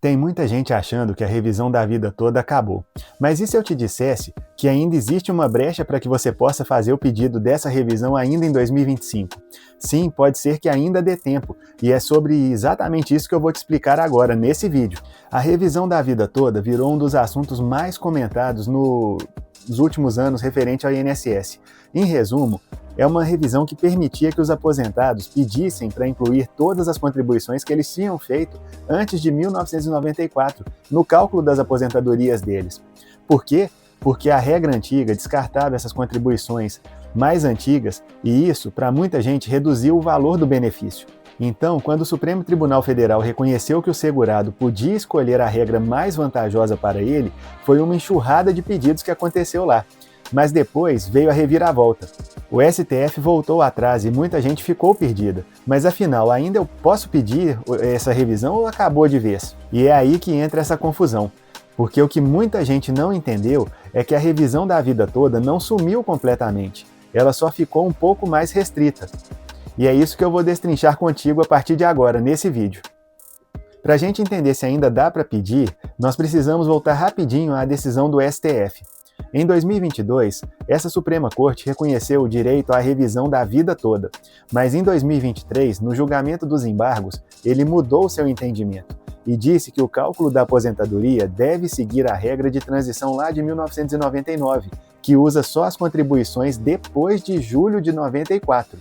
Tem muita gente achando que a revisão da vida toda acabou. Mas e se eu te dissesse que ainda existe uma brecha para que você possa fazer o pedido dessa revisão ainda em 2025? Sim, pode ser que ainda dê tempo, e é sobre exatamente isso que eu vou te explicar agora nesse vídeo. A revisão da vida toda virou um dos assuntos mais comentados nos últimos anos referente ao INSS. Em resumo, é uma revisão que permitia que os aposentados pedissem para incluir todas as contribuições que eles tinham feito antes de 1994 no cálculo das aposentadorias deles. Por quê? Porque a regra antiga descartava essas contribuições mais antigas e isso, para muita gente, reduziu o valor do benefício. Então, quando o Supremo Tribunal Federal reconheceu que o segurado podia escolher a regra mais vantajosa para ele, foi uma enxurrada de pedidos que aconteceu lá. Mas depois veio a reviravolta. O STF voltou atrás e muita gente ficou perdida. Mas afinal, ainda eu posso pedir essa revisão ou acabou de vez? E é aí que entra essa confusão. Porque o que muita gente não entendeu é que a revisão da vida toda não sumiu completamente. Ela só ficou um pouco mais restrita. E é isso que eu vou destrinchar contigo a partir de agora, nesse vídeo. Para a gente entender se ainda dá para pedir, nós precisamos voltar rapidinho à decisão do STF. Em 2022, essa Suprema Corte reconheceu o direito à revisão da vida toda, mas em 2023, no julgamento dos embargos, ele mudou seu entendimento e disse que o cálculo da aposentadoria deve seguir a regra de transição lá de 1999, que usa só as contribuições depois de julho de 94.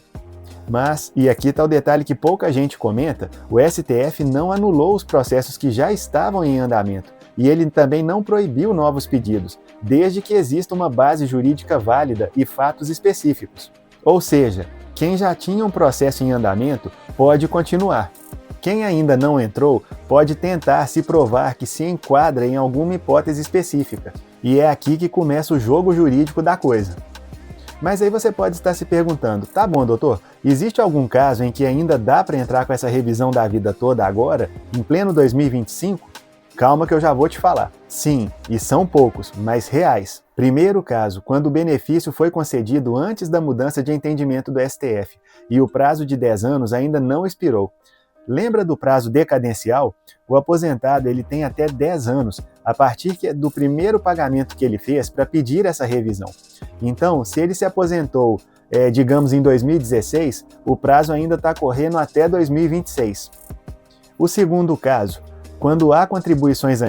Mas, e aqui está o detalhe que pouca gente comenta, o STF não anulou os processos que já estavam em andamento, e ele também não proibiu novos pedidos, desde que exista uma base jurídica válida e fatos específicos. Ou seja, quem já tinha um processo em andamento pode continuar. Quem ainda não entrou pode tentar se provar que se enquadra em alguma hipótese específica. E é aqui que começa o jogo jurídico da coisa. Mas aí você pode estar se perguntando, tá bom, doutor, existe algum caso em que ainda dá para entrar com essa revisão da vida toda agora, em pleno 2025? Calma que eu já vou te falar. Sim, e são poucos, mas reais. Primeiro caso, quando o benefício foi concedido antes da mudança de entendimento do STF e o prazo de 10 anos ainda não expirou. Lembra do prazo decadencial? O aposentado ele tem até 10 anos, a partir do primeiro pagamento que ele fez para pedir essa revisão. Então, se ele se aposentou, digamos, em 2016, o prazo ainda está correndo até 2026. O segundo caso, quando há contribuições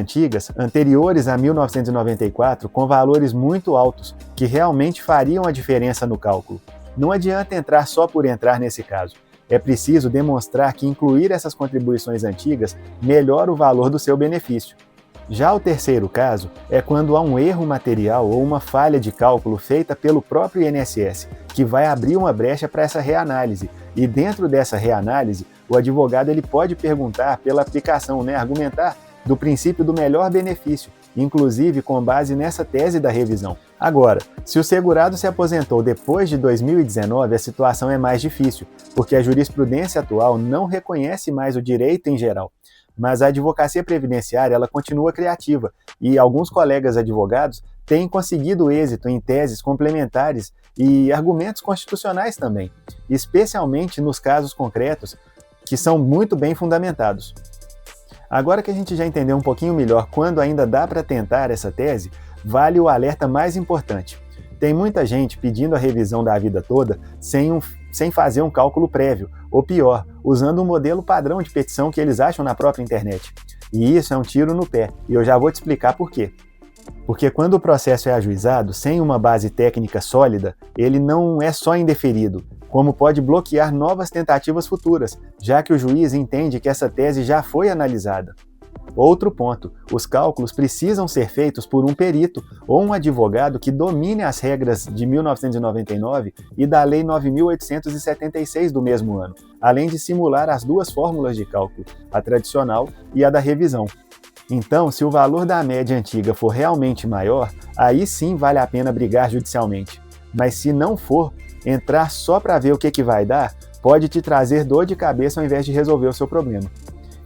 anteriores a 1994, com valores muito altos, que realmente fariam a diferença no cálculo. Não adianta entrar só por entrar nesse caso. É preciso demonstrar que incluir essas contribuições antigas melhora o valor do seu benefício. Já o terceiro caso é quando há um erro material ou uma falha de cálculo feita pelo próprio INSS, que vai abrir uma brecha para essa reanálise. E dentro dessa reanálise, o advogado ele pode perguntar pela aplicação, argumentar do princípio do melhor benefício, inclusive com base nessa tese da revisão. Agora, se o segurado se aposentou depois de 2019, a situação é mais difícil, porque a jurisprudência atual não reconhece mais o direito em geral. Mas a advocacia previdenciária ela continua criativa e alguns colegas advogados têm conseguido êxito em teses complementares e argumentos constitucionais também, especialmente nos casos concretos que são muito bem fundamentados. Agora que a gente já entendeu um pouquinho melhor quando ainda dá para tentar essa tese, vale o alerta mais importante. Tem muita gente pedindo a revisão da vida toda sem fazer um cálculo prévio, ou pior, usando um modelo padrão de petição que eles acham na própria internet. E isso é um tiro no pé, e eu já vou te explicar por quê. Porque quando o processo é ajuizado sem uma base técnica sólida, ele não é só indeferido, como pode bloquear novas tentativas futuras, já que o juiz entende que essa tese já foi analisada. Outro ponto, os cálculos precisam ser feitos por um perito ou um advogado que domine as regras de 1999 e da Lei 9.876 do mesmo ano, além de simular as duas fórmulas de cálculo, a tradicional e a da revisão. Então, se o valor da média antiga for realmente maior, aí sim vale a pena brigar judicialmente. Mas se não for, entrar só para ver o que vai dar pode te trazer dor de cabeça ao invés de resolver o seu problema.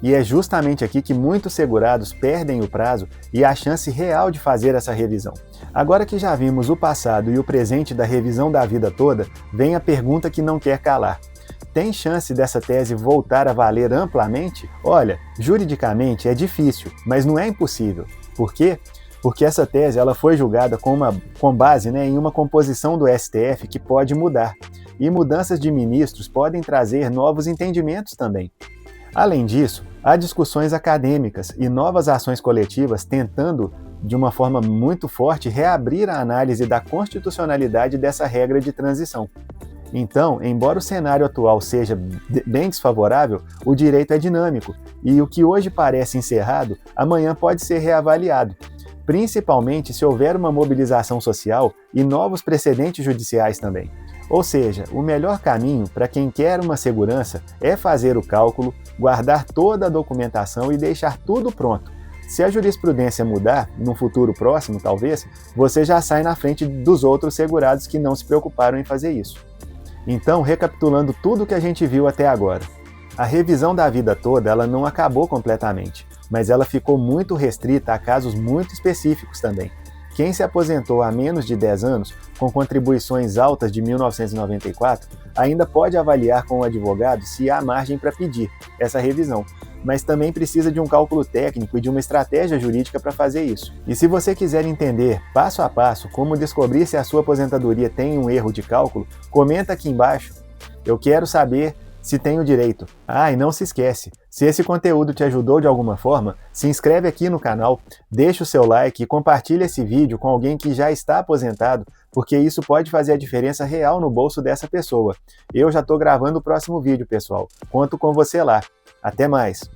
E é justamente aqui que muitos segurados perdem o prazo e a chance real de fazer essa revisão. Agora que já vimos o passado e o presente da revisão da vida toda, vem a pergunta que não quer calar. tem chance dessa tese voltar a valer amplamente? Olha, juridicamente é difícil, mas não é impossível. Por quê? Porque essa tese ela foi julgada com base, em uma composição do STF que pode mudar. E mudanças de ministros podem trazer novos entendimentos também. Além disso, há discussões acadêmicas e novas ações coletivas tentando, de uma forma muito forte, reabrir a análise da constitucionalidade dessa regra de transição. Então, embora o cenário atual seja bem desfavorável, o direito é dinâmico e o que hoje parece encerrado, amanhã pode ser reavaliado, principalmente se houver uma mobilização social e novos precedentes judiciais também. Ou seja, o melhor caminho para quem quer uma segurança é fazer o cálculo, guardar toda a documentação e deixar tudo pronto. Se a jurisprudência mudar, num futuro próximo talvez, você já sai na frente dos outros segurados que não se preocuparam em fazer isso. Então, recapitulando tudo o que a gente viu até agora. A revisão da vida toda ela não acabou completamente, mas ela ficou muito restrita a casos muito específicos também. Quem se aposentou há menos de 10 anos, com contribuições altas de 1994, ainda pode avaliar com o advogado se há margem para pedir essa revisão, mas também precisa de um cálculo técnico e de uma estratégia jurídica para fazer isso. E se você quiser entender passo a passo como descobrir se a sua aposentadoria tem um erro de cálculo, comenta aqui embaixo. Eu quero saber se tem o direito. Ah, e não se esquece, se esse conteúdo te ajudou de alguma forma, se inscreve aqui no canal, deixa o seu like e compartilha esse vídeo com alguém que já está aposentado, porque isso pode fazer a diferença real no bolso dessa pessoa. Eu já estou gravando o próximo vídeo, pessoal. Conto com você lá. Até mais!